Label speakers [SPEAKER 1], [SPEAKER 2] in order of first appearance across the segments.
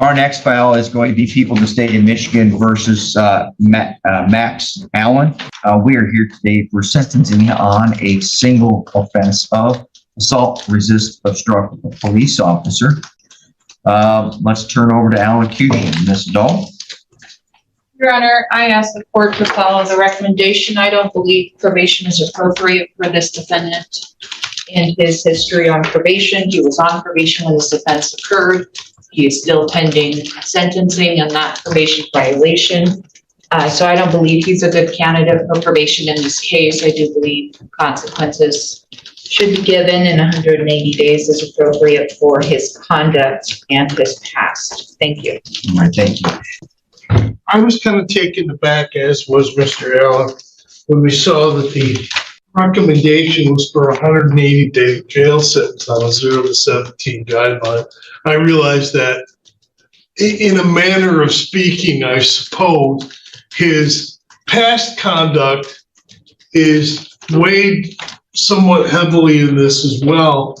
[SPEAKER 1] Our next file is going to be People of the State of Michigan versus Max Allen. We are here today for sentencing on a single offense of assault, resist, obstruct a police officer. Let's turn over to allocution. Ms. Dahl.
[SPEAKER 2] Your Honor, I ask the court to follow the recommendation. I don't believe probation is appropriate for this defendant in his history on probation. He was on probation when this offense occurred. He is still pending sentencing and not probation violation. So I don't believe he's a good candidate for probation in this case. I do believe consequences should be given, and 180 days is appropriate for his conduct and his past. Thank you.
[SPEAKER 1] All right, thank you.
[SPEAKER 3] I was kind of taken aback, as was Mr. Allen, when we saw that the recommendation was for a 180-day jail sentence on a 0 to 17 guideline. I realized that in a manner of speaking, I suppose, his past conduct is weighed somewhat heavily in this as well.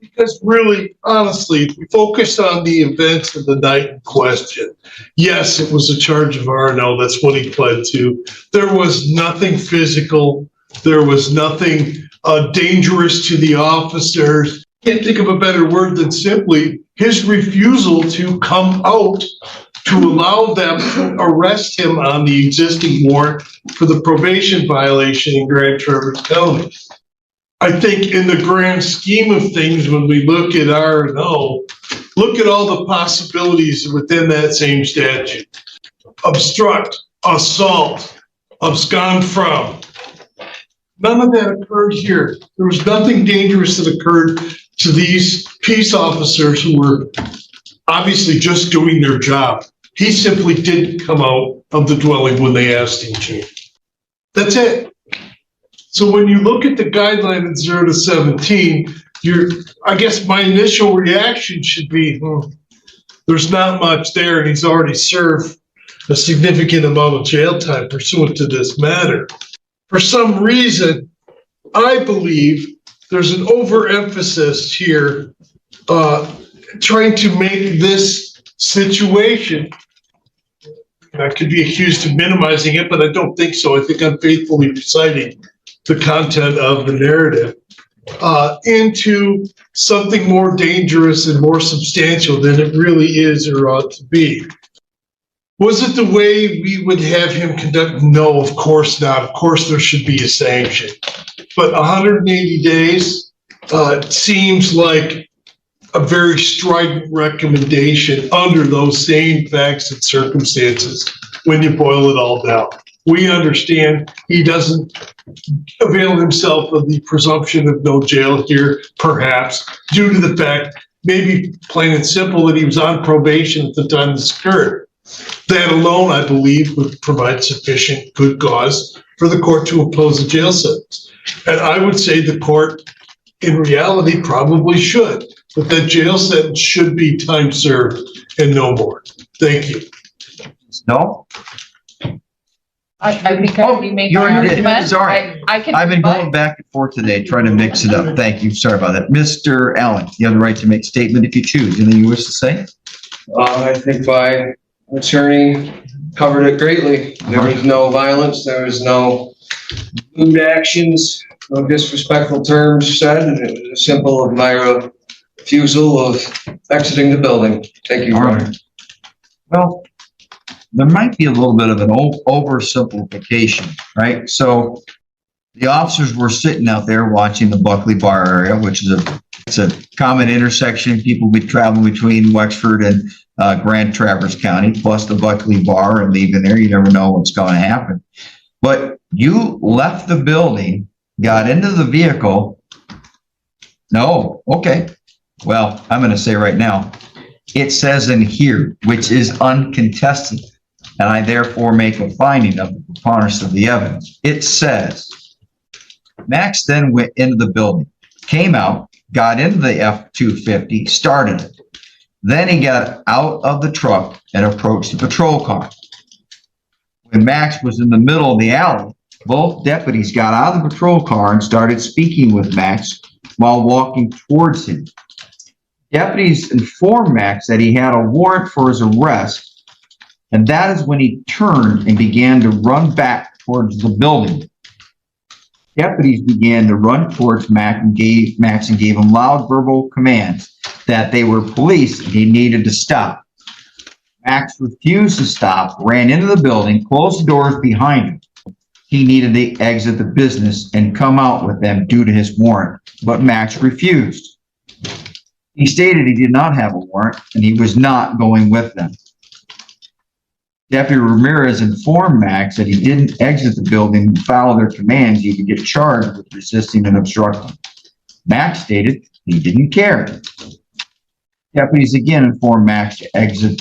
[SPEAKER 3] Because really, honestly, if we focused on the events of the night in question, yes, it was a charge of R&O. That's what he pled to. There was nothing physical. There was nothing dangerous to the officers. Can't think of a better word than simply his refusal to come out to allow them to arrest him on the existing warrant for the probation violation in Grand Traverse County. I think in the grand scheme of things, when we look at R&O, look at all the possibilities within that same statute. Obstruct, assault, abscond from. None of that occurred here. There was nothing dangerous that occurred to these peace officers who were obviously just doing their job. He simply didn't come out of the dwelling when they asked him to. That's it. So when you look at the guideline at 0 to 17, I guess my initial reaction should be, there's not much there, and he's already served a significant amount of jail time pursuant to this matter. For some reason, I believe there's an overemphasis here trying to make this situation, I could be accused of minimizing it, but I don't think so. I think I'm faithfully reciting the content of the narrative into something more dangerous and more substantial than it really is or ought to be. Was it the way we would have him conduct? No, of course not. Of course there should be a sanction. But 180 days seems like a very strident recommendation under those same facts and circumstances when you boil it all down. We understand he doesn't avail himself of the presumption of no jail here, perhaps, due to the fact, maybe plain and simple, that he was on probation at the time this occurred. That alone, I believe, would provide sufficient good cause for the court to impose a jail sentence. And I would say the court, in reality, probably should, but that jail sentence should be time served and no more. Thank you.
[SPEAKER 1] No?
[SPEAKER 2] I think I already made my argument.
[SPEAKER 1] Sorry.
[SPEAKER 2] I've
[SPEAKER 1] been going back and forth today trying to mix it up. Thank you. Sorry about that. Mr. Allen, you have the right to make a statement if you choose. Anything you wish to say?
[SPEAKER 4] I think my attorney covered it greatly. There was no violence. There was no lewd actions, no disrespectful terms said. And it was a simple matter of refusal of exiting the building. Thank you.
[SPEAKER 1] All right. Well, there might be a little bit of an oversimplification, right? So the officers were sitting out there watching the Buckley Bar area, which is it's a common intersection. People be traveling between Wexford and Grand Traverse County, plus the Buckley Bar, and leaving there. You never know what's going to happen. But you left the building, got into the vehicle. No, okay. Well, I'm going to say right now, it says in here, which is uncontested, and I therefore make a finding of the preponderance of the evidence. It says, Max then went into the building, came out, got into the F-250, started it. Then he got out of the truck and approached the patrol car. When Max was in the middle of the alley, both deputies got out of the patrol car and started speaking with Max while walking towards him. Deputies informed Max that he had a warrant for his arrest, and that is when he turned and began to run back towards the building. Deputies began to run towards Max and gave him loud verbal commands that they were police and he needed to stop. Max refused to stop, ran into the building, closed the doors behind him. He needed to exit the business and come out with them due to his warrant, but Max refused. He stated he did not have a warrant and he was not going with them. Deputy Ramirez informed Max that he didn't exit the building and follow their commands, he could get charged with resisting and obstructing. Max stated he didn't care. Deputies again informed Max to exit,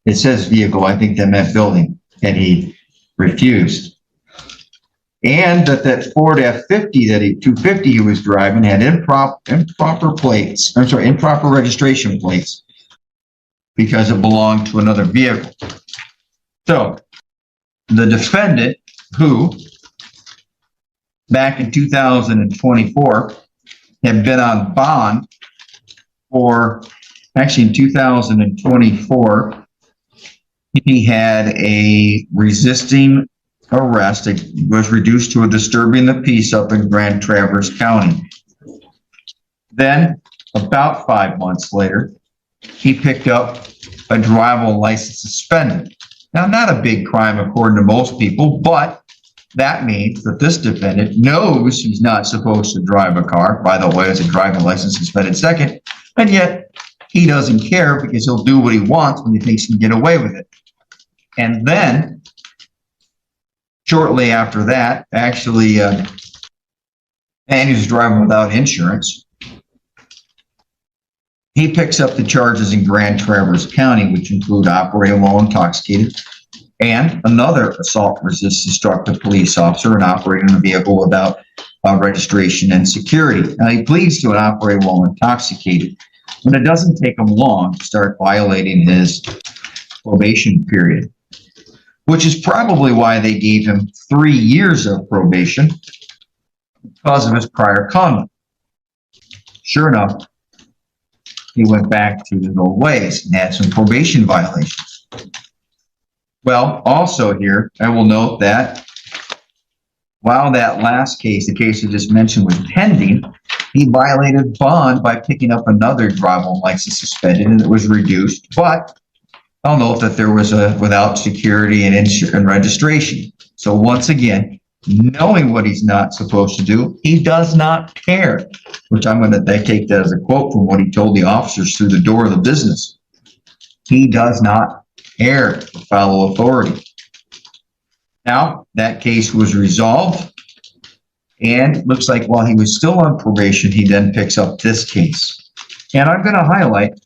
[SPEAKER 1] it says vehicle, I think that meant building, and he refused. And that Ford F-50, 250 he was driving had improper registration plates because it belonged to another vehicle. So, the defendant, who back in 2024 had been on bond for, actually in 2024, he had a resisting arrest. It was reduced to a disturbing the peace up in Grand Traverse County. Then, about 5 months later, he picked up a drivable license suspended. Now, not a big crime according to most people, but that means that this defendant knows he's not supposed to drive a car. By the way, it's a driving license suspended second, and yet he doesn't care because he'll do what he wants when he thinks he can get away with it. And then, shortly after that, actually, and he was driving without insurance. He picks up the charges in Grand Traverse County, which include operating while intoxicated and another assault resist destructive police officer and operating a vehicle without registration and security. Now, he pleads to an operating while intoxicated, and it doesn't take him long to start violating his probation period, which is probably why they gave him 3 years of probation because of his prior conduct. Sure enough, he went back to his old ways and had some probation violations. Well, also here, I will note that while that last case, the case I just mentioned, was pending, he violated bond by picking up another drivable license suspended, and it was reduced. But I'll note that there was a without security and insurance and registration. So once again, knowing what he's not supposed to do, he does not care, which I'm going to take that as a quote from what he told the officers through the door of the business. He does not care to follow authority. Now, that case was resolved, and it looks like while he was still on probation, he then picks up this case. And I'm going to highlight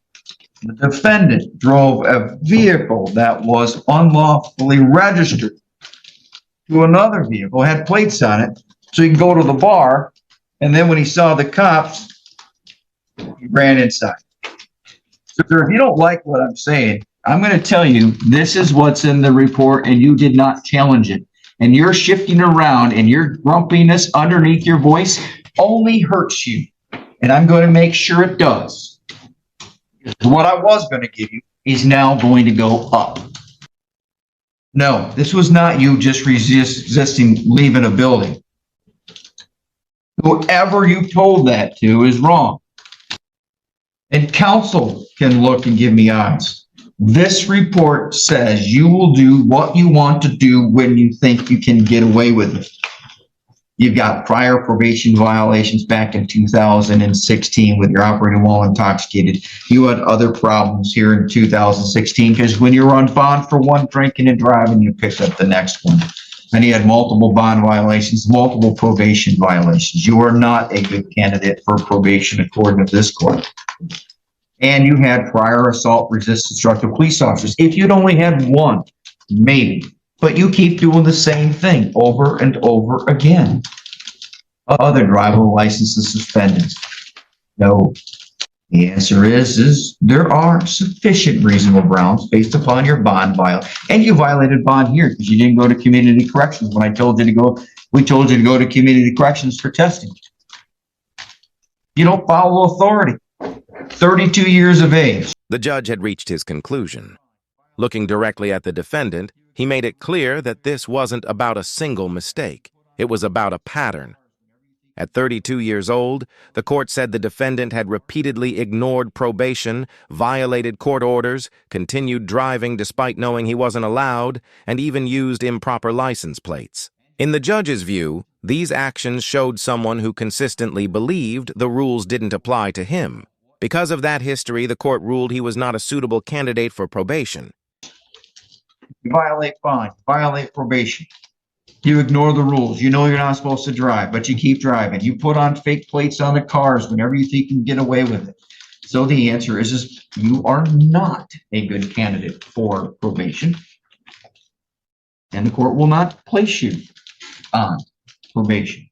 [SPEAKER 1] the defendant drove a vehicle that was unlawfully registered to another vehicle, had plates on it, so he can go to the bar, and then when he saw the cops, he ran inside. So if you don't like what I'm saying, I'm going to tell you, this is what's in the report, and you did not challenge it. And you're shifting around, and your grumpiness underneath your voice only hurts you. And I'm going to make sure it does. What I was going to give you is now going to go up. No, this was not you just resisting leaving a building. Whoever you told that to is wrong. And counsel can look and give me eyes. This report says you will do what you want to do when you think you can get away with it. You've got prior probation violations back in 2016 with your operating while intoxicated. You had other problems here in 2016 because when you were on bond for one drinking and driving, you picked up the next one. And you had multiple bond violations, multiple probation violations. You are not a good candidate for probation according to this court. And you had prior assault resist destructive police officers. If you'd only had one, maybe. But you keep doing the same thing over and over again. Other drivable licenses suspended. No. The answer is there are sufficient reasonable grounds based upon your bond violation. And you violated bond here because you didn't go to community corrections when I told you to go. We told you to go to community corrections for testing. You don't follow authority. 32 years of age.
[SPEAKER 5] The judge had reached his conclusion. Looking directly at the defendant, he made it clear that this wasn't about a single mistake. It was about a pattern. At 32 years old, the court said the defendant had repeatedly ignored probation, violated court orders, continued driving despite knowing he wasn't allowed, and even used improper license plates. In the judge's view, these actions showed someone who consistently believed the rules didn't apply to him. Because of that history, the court ruled he was not a suitable candidate for probation.
[SPEAKER 1] You violate fine, violate probation. You ignore the rules. You know you're not supposed to drive, but you keep driving. You put on fake plates on the cars whenever you think you can get away with it. So the answer is you are not a good candidate for probation. And the court will not place you on probation.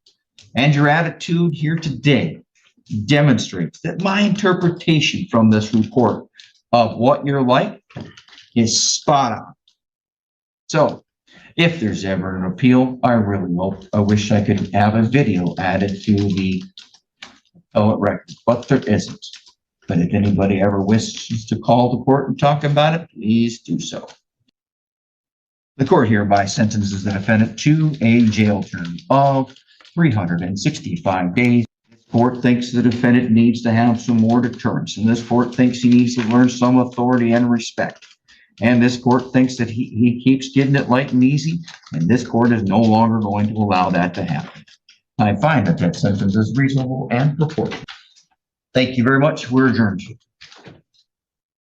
[SPEAKER 1] And your attitude here today demonstrates that my interpretation from this report of what you're like is spot on. So, if there's ever an appeal, I wish I could have a video added to the appellate record, but there isn't. But if anybody ever wishes to call the court and talk about it, please do so. The court hereby sentences the defendant to a jail term of 365 days. This court thinks the defendant needs to have some more deterrence, and this court thinks he needs to learn some authority and respect. And this court thinks that he keeps getting it light and easy, and this court is no longer going to allow that to happen. I find that sentence is reasonable and proportionate. Thank you very much. We're adjourned.